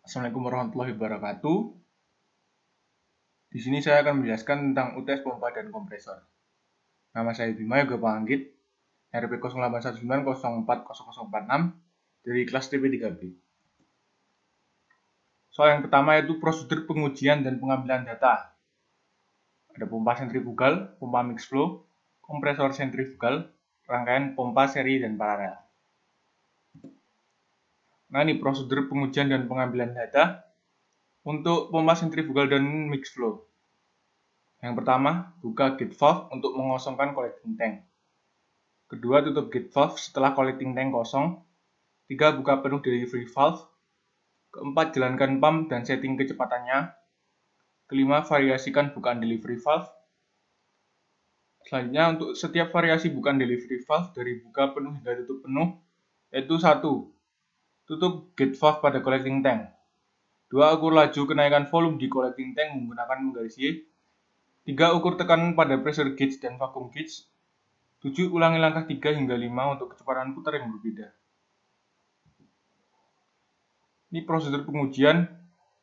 Assalamualaikum warahmatullahi wabarakatuh. Di sini saya akan menjelaskan tentang UTS pompa dan kompresor. Nama saya Bima Yoga Panggit, RP 0819040046 dari kelas TP3B. Soal yang pertama yaitu prosedur pengujian dan pengambilan data. Ada pompa sentrifugal, pompa mix flow, kompresor sentrifugal, rangkaian pompa seri dan paralel. Nah, ini prosedur pengujian dan pengambilan data untuk pompa sentrifugal dan mix flow. Yang pertama, buka gate valve untuk mengosongkan collecting tank. Kedua, tutup gate valve setelah collecting tank kosong. Tiga, buka penuh delivery valve. Keempat, jalankan pump dan setting kecepatannya. Kelima, variasikan bukaan delivery valve. Selanjutnya, untuk setiap variasi bukaan delivery valve dari buka penuh hingga tutup penuh, yaitu 1. Tutup gate valve pada collecting tank. 2. Ukur laju kenaikan volume di collecting tank menggunakan menggaris Y. 3. Ukur tekanan pada pressure gauge dan vacuum gauge. 7. Ulangi langkah 3 hingga 5 untuk kecepatan putar yang berbeda. Ini prosedur pengujian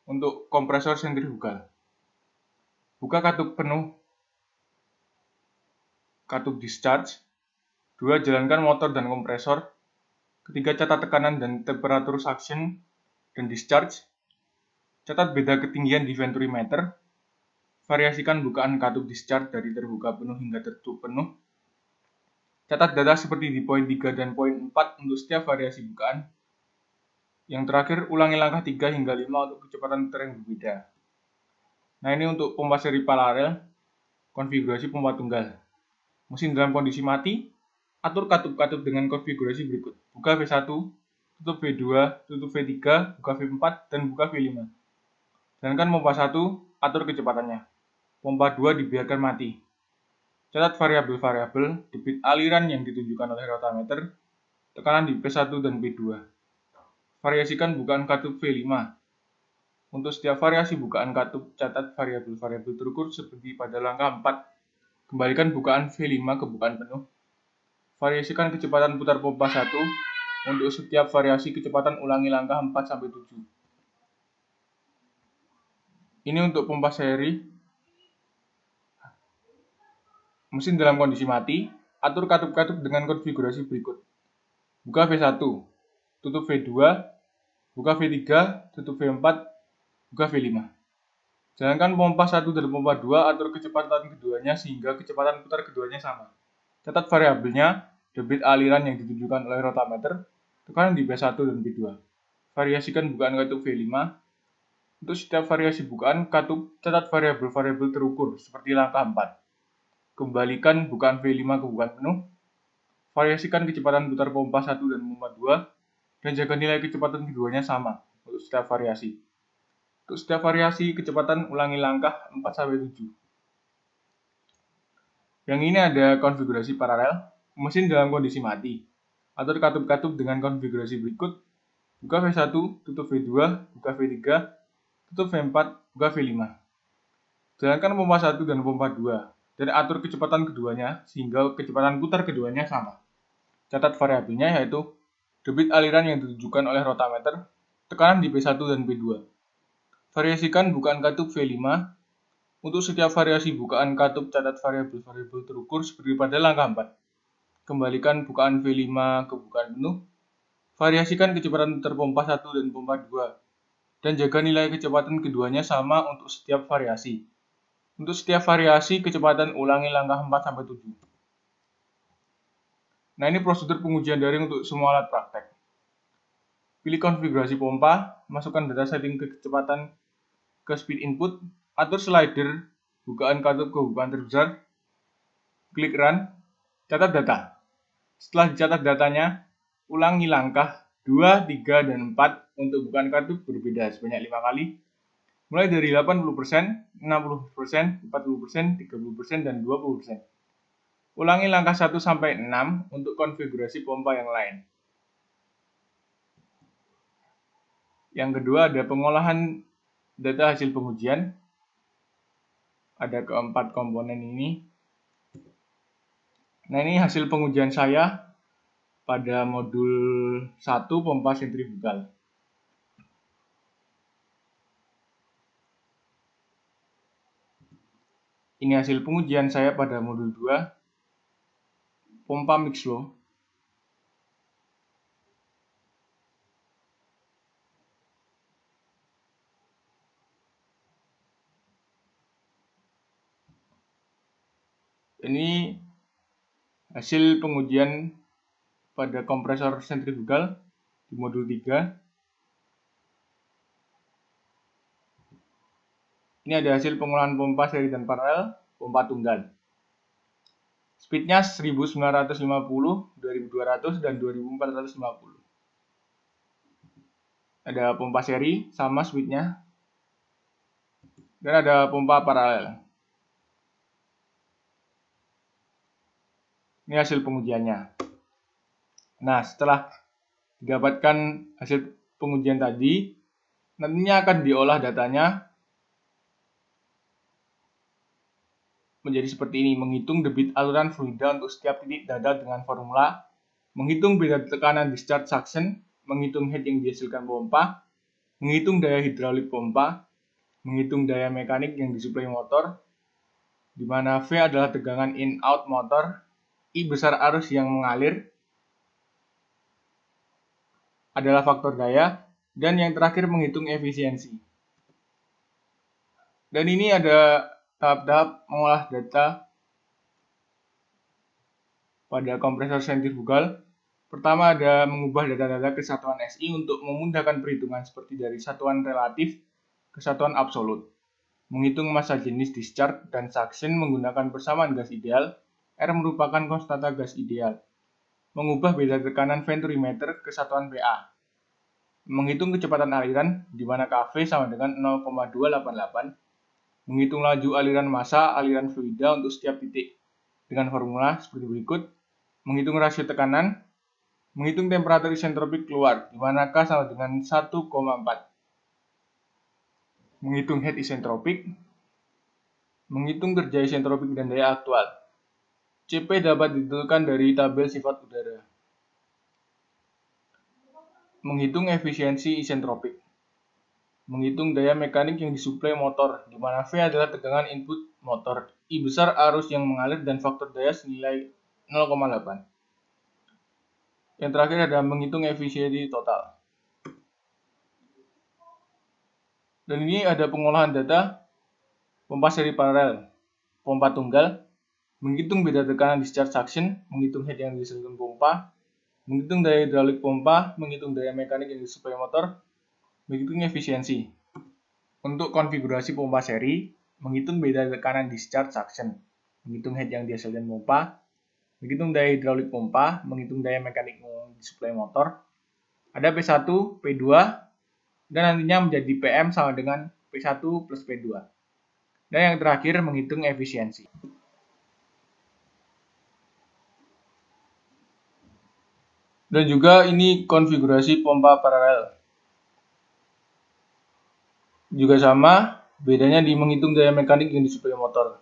untuk kompresor sentrifugal. Buka katup penuh, katup discharge. 2. Jalankan motor dan kompresor. Ketiga, catat tekanan dan temperatur suction dan discharge. Catat beda ketinggian di venturi meter. Variasikan bukaan katup discharge dari terbuka penuh hingga tertutup penuh. Catat data seperti di poin 3 dan poin 4 untuk setiap variasi bukaan. Yang terakhir, ulangi langkah 3 hingga 5 untuk kecepatan putar yang berbeda. Nah, ini untuk pompa seri paralel, konfigurasi pompa tunggal. Mesin dalam kondisi mati, atur katup-katup dengan konfigurasi berikut. Buka V1, tutup V2, tutup V3, buka V4, dan buka V5. Jalankan pompa 1, atur kecepatannya. Pompa 2 dibiarkan mati. Catat variabel-variabel, debit aliran yang ditunjukkan oleh rotameter, tekanan di P1 dan P2. Variasikan bukaan katup V5. Untuk setiap variasi bukaan katup, catat variabel-variabel terukur seperti pada langkah 4. Kembalikan bukaan V5 ke bukaan penuh. Variasikan kecepatan putar pompa 1. Untuk setiap variasi kecepatan ulangi langkah 4-7. Ini untuk pompa seri. Mesin dalam kondisi mati, atur katup-katup dengan konfigurasi berikut. Buka V1, tutup V2, buka V3, tutup V4, buka V5. Jalankan pompa 1 dan pompa 2, atur kecepatan keduanya sehingga kecepatan putar keduanya sama. Catat variabelnya, debit aliran yang ditunjukkan oleh rotameter, tekanan di P1 dan P2. Variasikan bukaan katup V5. Untuk setiap variasi bukaan katup, catat variabel-variabel terukur seperti langkah 4. Kembalikan bukaan V5 ke bukaan penuh. Variasikan kecepatan putar pompa 1 dan pompa 2, dan jaga nilai kecepatan keduanya sama untuk setiap variasi. Untuk setiap variasi kecepatan ulangi langkah 4-7. Yang ini ada konfigurasi paralel, mesin dalam kondisi mati. Atur katup-katup dengan konfigurasi berikut. Buka V1, tutup V2, buka V3, tutup V4, buka V5. Jalankan pompa 1 dan pompa 2, dan atur kecepatan keduanya sehingga kecepatan putar keduanya sama. Catat variabelnya yaitu debit aliran yang ditunjukkan oleh rotameter, tekanan di P1 dan P2. Variasikan bukaan katup V5. Untuk setiap variasi bukaan katup, catat variabel-variabel terukur seperti pada langkah 4. Kembalikan bukaan V5 ke bukaan penuh. Variasikan kecepatan putar pompa 1 dan pompa 2. Dan jaga nilai kecepatan keduanya sama untuk setiap variasi. Untuk setiap variasi kecepatan ulangi langkah 4-7. Nah, ini prosedur pengujian daring untuk semua alat praktek. Pilih konfigurasi pompa, masukkan data setting kecepatan ke speed input, atur slider bukaan katup ke bukaan terbesar, klik run, catat data. Setelah dicatat datanya, ulangi langkah 2, 3, dan 4 untuk bukaan katup berbeda sebanyak 5 kali, mulai dari 80%, 60%, 40%, 30%, dan 20%. Ulangi langkah 1-6 untuk konfigurasi pompa yang lain. Yang kedua ada pengolahan data hasil pengujian. Ada keempat komponen ini. Nah, ini hasil pengujian saya pada modul 1 pompa sentrifugal. Ini hasil pengujian saya pada modul 2, pompa mix flow. Ini hasil pengujian pada kompresor sentrifugal di modul 3. Ini ada hasil pengolahan pompa seri dan paralel, pompa tunggal. Speednya 1950, 2200, dan 2450. Ada pompa seri, sama speednya. Dan ada pompa paralel. Ini hasil pengujiannya. Nah, setelah didapatkan hasil pengujian tadi, nantinya akan diolah datanya menjadi seperti ini. Menghitung debit aliran fluida untuk setiap titik dada dengan formula, menghitung beda tekanan discharge suction, menghitung head yang dihasilkan pompa, menghitung daya hidraulik pompa, menghitung daya mekanik yang disuplai motor, di mana V adalah tegangan in-out motor, I besar arus yang mengalir adalah faktor daya, dan yang terakhir menghitung efisiensi. Dan ini ada tahap-tahap mengolah data pada kompresor sentrifugal. Pertama ada mengubah data-data ke satuan SI untuk memudahkan perhitungan seperti dari satuan relatif ke satuan absolut. Menghitung massa jenis discharge dan suction menggunakan persamaan gas ideal. R merupakan konstanta gas ideal. Mengubah beda tekanan venturi meter ke satuan PA. Menghitung kecepatan aliran, di mana Kv sama dengan 0,288. Menghitung laju aliran massa, aliran fluida untuk setiap titik dengan formula seperti berikut. Menghitung rasio tekanan, menghitung temperatur isentropik keluar, di mana K sama dengan 1,4. Menghitung head isentropik, menghitung kerja isentropik dan daya aktual. CP dapat ditentukan dari tabel sifat udara. Menghitung efisiensi isentropik. Menghitung daya mekanik yang disuplai motor, di mana V adalah tegangan input motor, I besar arus yang mengalir, dan faktor daya senilai 0,8. Yang terakhir adalah menghitung efisiensi total. Dan ini ada pengolahan data pompa seri paralel, pompa tunggal, menghitung beda tekanan discharge suction, menghitung head yang dihasilkan pompa, menghitung daya hidraulik pompa, menghitung daya mekanik yang disuplai motor, menghitung efisiensi. Untuk konfigurasi pompa seri, menghitung beda tekanan discharge suction, menghitung head yang dihasilkan pompa, menghitung daya hidraulik pompa, menghitung daya mekanik yang disuplai motor. Ada P1, P2, dan nantinya menjadi PM sama dengan P1 plus P2. Dan yang terakhir menghitung efisiensi. Dan juga ini konfigurasi pompa paralel. Juga sama, bedanya di menghitung daya mekanik yang disuplai motor.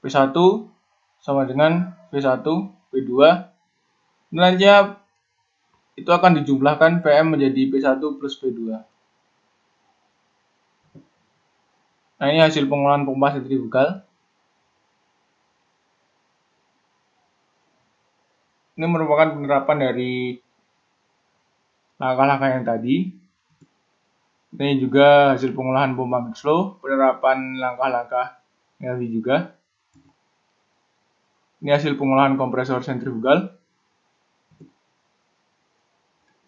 P1 sama dengan V1, P2, dan nantinya itu akan dijumlahkan PM menjadi P1 plus P2. Nah, ini hasil pengolahan pompa sentrifugal. Ini merupakan penerapan dari langkah-langkah yang tadi. Ini juga hasil pengolahan pompa mix flow, penerapan langkah-langkah yang tadi juga. Ini hasil pengolahan kompresor sentrifugal.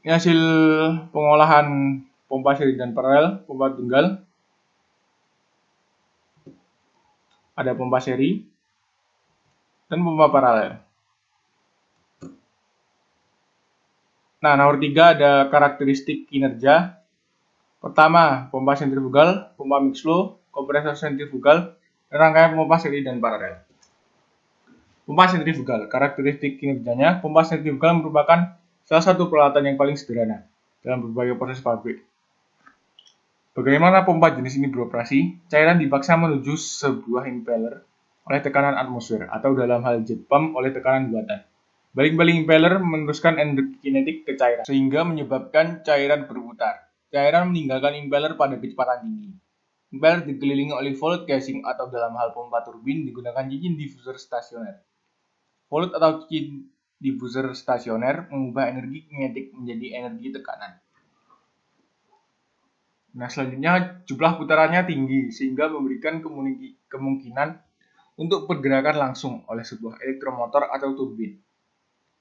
Ini hasil pengolahan pompa seri dan paralel, pompa tunggal. Ada pompa seri dan pompa paralel. Nah, nomor 3 ada karakteristik kinerja. Pertama, pompa sentrifugal, pompa mix flow, kompresor sentrifugal, dan rangkaian pompa seri dan paralel. Pompa sentrifugal, karakteristik kinerjanya, pompa sentrifugal merupakan salah satu peralatan yang paling sederhana dalam berbagai proses pabrik. Bagaimana pompa jenis ini beroperasi? Cairan dipaksa menuju sebuah impeller oleh tekanan atmosfer, atau dalam hal jet pump oleh tekanan buatan. Baling-baling impeller meneruskan energi kinetik ke cairan, sehingga menyebabkan cairan berputar. Cairan meninggalkan impeller pada kecepatan tinggi. Impeller dikelilingi oleh volute casing atau dalam hal pompa turbin digunakan cincin diffuser stasioner. Volute atau cincin diffuser stasioner mengubah energi kinetik menjadi energi tekanan. Nah, selanjutnya jumlah putarannya tinggi sehingga memberikan kemungkinan untuk pergerakan langsung oleh sebuah elektromotor atau turbin.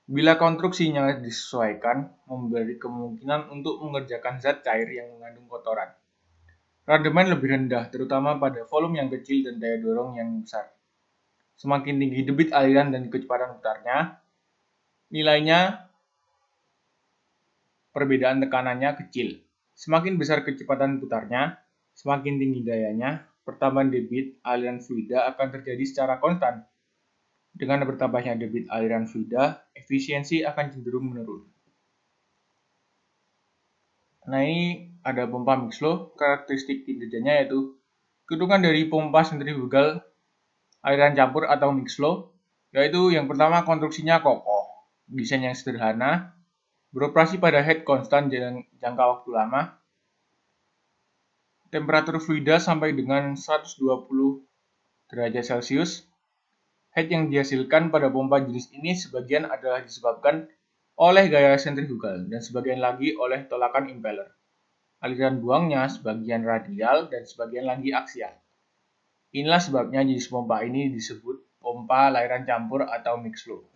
Bila konstruksinya disesuaikan, memberi kemungkinan untuk mengerjakan zat cair yang mengandung kotoran. Rademen lebih rendah, terutama pada volume yang kecil dan daya dorong yang besar. Semakin tinggi debit aliran dan kecepatan putarnya, nilainya perbedaan tekanannya kecil. Semakin besar kecepatan putarnya, semakin tinggi dayanya, pertambahan debit aliran fluida akan terjadi secara konstan. Dengan bertambahnya debit aliran fluida, efisiensi akan cenderung menurun. Nah, ini ada pompa mixed-flow. Karakteristik kinerjanya yaitu keuntungan dari pompa sentrifugal aliran campur atau mixed-flow, yaitu yang pertama konstruksinya kokoh, desain yang sederhana, beroperasi pada head konstan jangka waktu lama, temperatur fluida sampai dengan 120 derajat Celcius. Head yang dihasilkan pada pompa jenis ini sebagian adalah disebabkan oleh gaya sentrifugal dan sebagian lagi oleh tolakan impeller. Aliran buangnya sebagian radial dan sebagian lagi aksial. Inilah sebabnya jenis pompa ini disebut pompa lairan campur atau mixed-flow.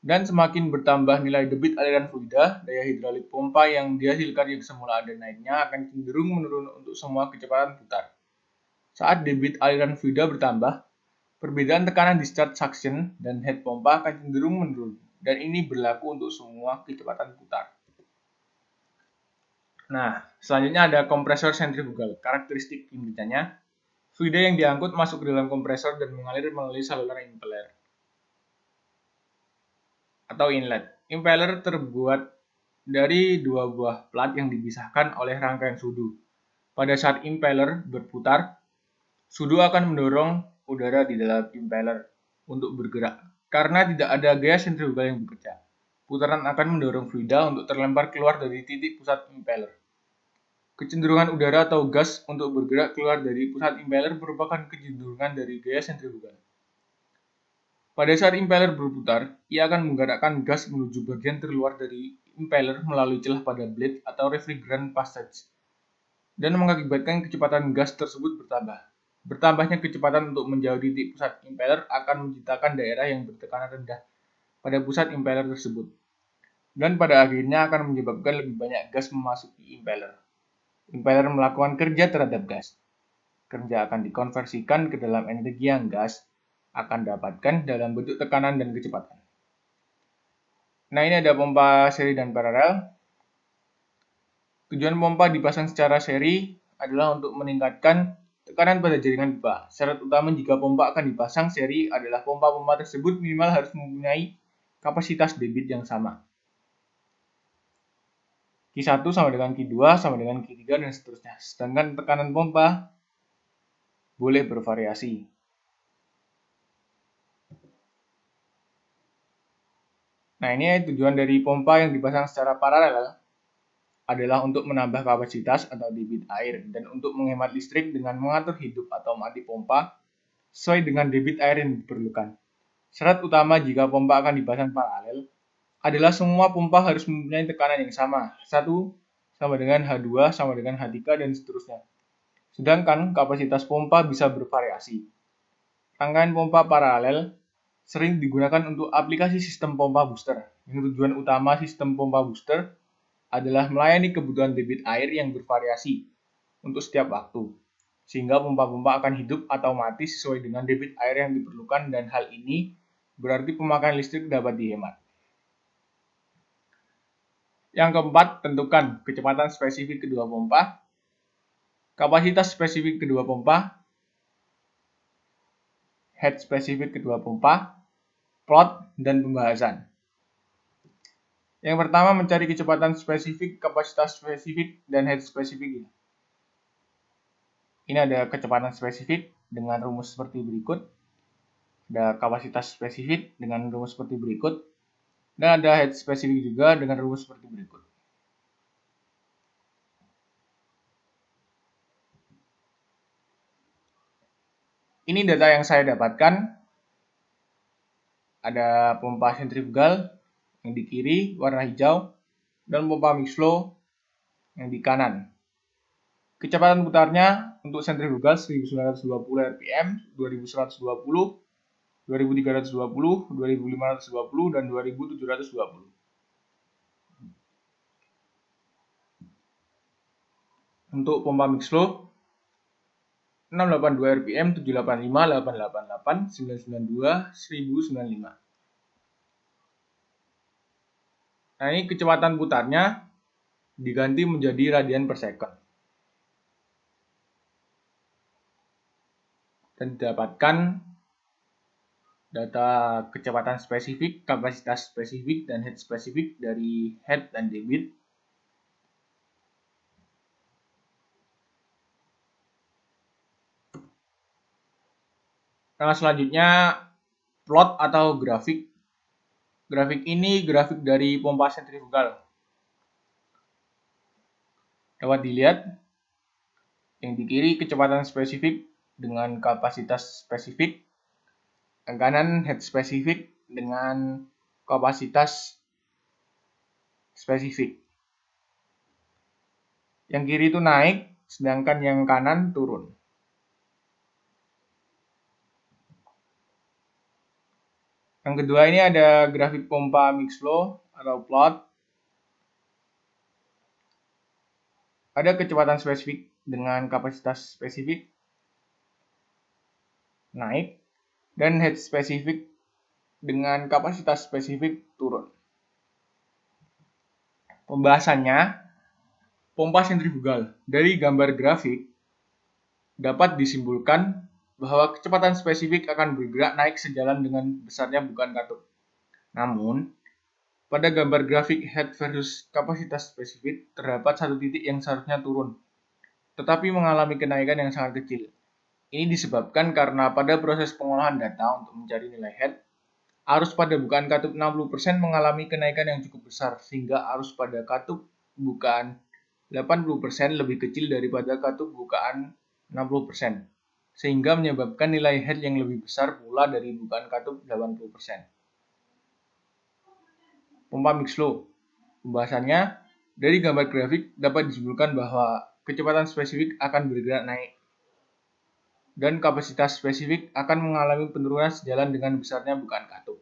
Dan semakin bertambah nilai debit aliran fluida, daya hidrolik pompa yang dihasilkan yang semula ada naiknya akan cenderung menurun untuk semua kecepatan putar. Saat debit aliran fluida bertambah, perbedaan tekanan discharge suction dan head pompa akan cenderung menurun, dan ini berlaku untuk semua kecepatan putar. Nah, selanjutnya ada kompresor sentrifugal. Karakteristik kinerjanya, fluida yang diangkut masuk ke dalam kompresor dan mengalir melalui saluran impeller atau inlet. Impeller terbuat dari dua buah plat yang dipisahkan oleh rangkaian sudu. Pada saat impeller berputar, sudu akan mendorong udara di dalam impeller untuk bergerak. Karena tidak ada gaya sentrifugal yang bekerja, putaran akan mendorong fluida untuk terlempar keluar dari titik pusat impeller. Kecenderungan udara atau gas untuk bergerak keluar dari pusat impeller merupakan kecenderungan dari gaya sentrifugal. Pada saat impeller berputar, ia akan menggerakkan gas menuju bagian terluar dari impeller melalui celah pada blade atau refrigerant passage, dan mengakibatkan kecepatan gas tersebut bertambah. Bertambahnya kecepatan untuk menjauh titik pusat impeller akan menciptakan daerah yang bertekanan rendah pada pusat impeller tersebut, dan pada akhirnya akan menyebabkan lebih banyak gas memasuki impeller. Impeller melakukan kerja terhadap gas. Kerja akan dikonversikan ke dalam energi yang gas akan dapatkan dalam bentuk tekanan dan kecepatan. Nah, ini ada pompa seri dan paralel. Tujuan pompa dipasang secara seri adalah untuk meningkatkan tekanan pada jaringan pipa. Syarat utama jika pompa akan dipasang seri adalah pompa-pompa tersebut minimal harus mempunyai kapasitas debit yang sama. Q1 sama dengan Q2 sama dengan Q3 dan seterusnya. Sedangkan tekanan pompa boleh bervariasi. Nah, ini tujuan dari pompa yang dipasang secara paralel adalah untuk menambah kapasitas atau debit air dan untuk menghemat listrik dengan mengatur hidup atau mati pompa sesuai dengan debit air yang diperlukan. Syarat utama jika pompa akan dipasang paralel adalah semua pompa harus mempunyai tekanan yang sama. 1 sama dengan H2 sama dengan H3 dan seterusnya. Sedangkan kapasitas pompa bisa bervariasi. Rangkaian pompa paralel sering digunakan untuk aplikasi sistem pompa booster. Yang tujuan utama sistem pompa booster adalah melayani kebutuhan debit air yang bervariasi untuk setiap waktu, sehingga pompa-pompa akan hidup atau mati sesuai dengan debit air yang diperlukan, dan hal ini berarti pemakaian listrik dapat dihemat. Yang keempat, tentukan kecepatan spesifik kedua pompa, kapasitas spesifik kedua pompa, head spesifik kedua pompa, plot, dan pembahasan. Yang pertama, mencari kecepatan spesifik, kapasitas spesifik, dan head spesifik. Ini ada kecepatan spesifik dengan rumus seperti berikut. Ada kapasitas spesifik dengan rumus seperti berikut. Dan ada head spesifik juga dengan rumus seperti berikut. Ini data yang saya dapatkan. Ada pompa sentrifugal yang di kiri warna hijau dan pompa mix flow yang di kanan. Kecepatan putarnya untuk sentrifugal 1920 rpm, 2120, 2320, 2520, dan 2720. Untuk pompa mix flow 682 rpm, 785, 888, 992, 1095. Nah, ini kecepatan putarnya diganti menjadi radian per second. Dan didapatkan data kecepatan spesifik, kapasitas spesifik, dan head spesifik dari head dan debit. Nah, selanjutnya plot atau grafik. Grafik ini grafik dari pompa sentrifugal. Dapat dilihat yang di kiri kecepatan spesifik dengan kapasitas spesifik, yang kanan head spesifik dengan kapasitas spesifik. Yang kiri itu naik, sedangkan yang kanan turun. Yang kedua ini ada grafik pompa mix flow atau plot. Ada kecepatan spesifik dengan kapasitas spesifik naik dan head spesifik dengan kapasitas spesifik turun. Pembahasannya, pompa sentrifugal. Dari gambar grafik dapat disimpulkan bahwa kecepatan spesifik akan bergerak naik sejalan dengan besarnya bukaan katup. Namun, pada gambar grafik head versus kapasitas spesifik terdapat satu titik yang seharusnya turun, tetapi mengalami kenaikan yang sangat kecil. Ini disebabkan karena pada proses pengolahan data untuk mencari nilai head, arus pada bukaan katup 60% mengalami kenaikan yang cukup besar, sehingga arus pada katup bukaan 80% lebih kecil daripada katup bukaan 60%, sehingga menyebabkan nilai head yang lebih besar pula dari bukaan katup 80%. Pompa mix flow. Pembahasannya, dari gambar grafik dapat disimpulkan bahwa kecepatan spesifik akan bergerak naik dan kapasitas spesifik akan mengalami penurunan sejalan dengan besarnya bukaan katup.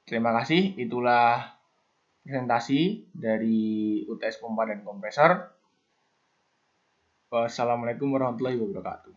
Terima kasih, itulah presentasi dari UTS pompa dan kompresor. Wassalamualaikum warahmatullahi wabarakatuh.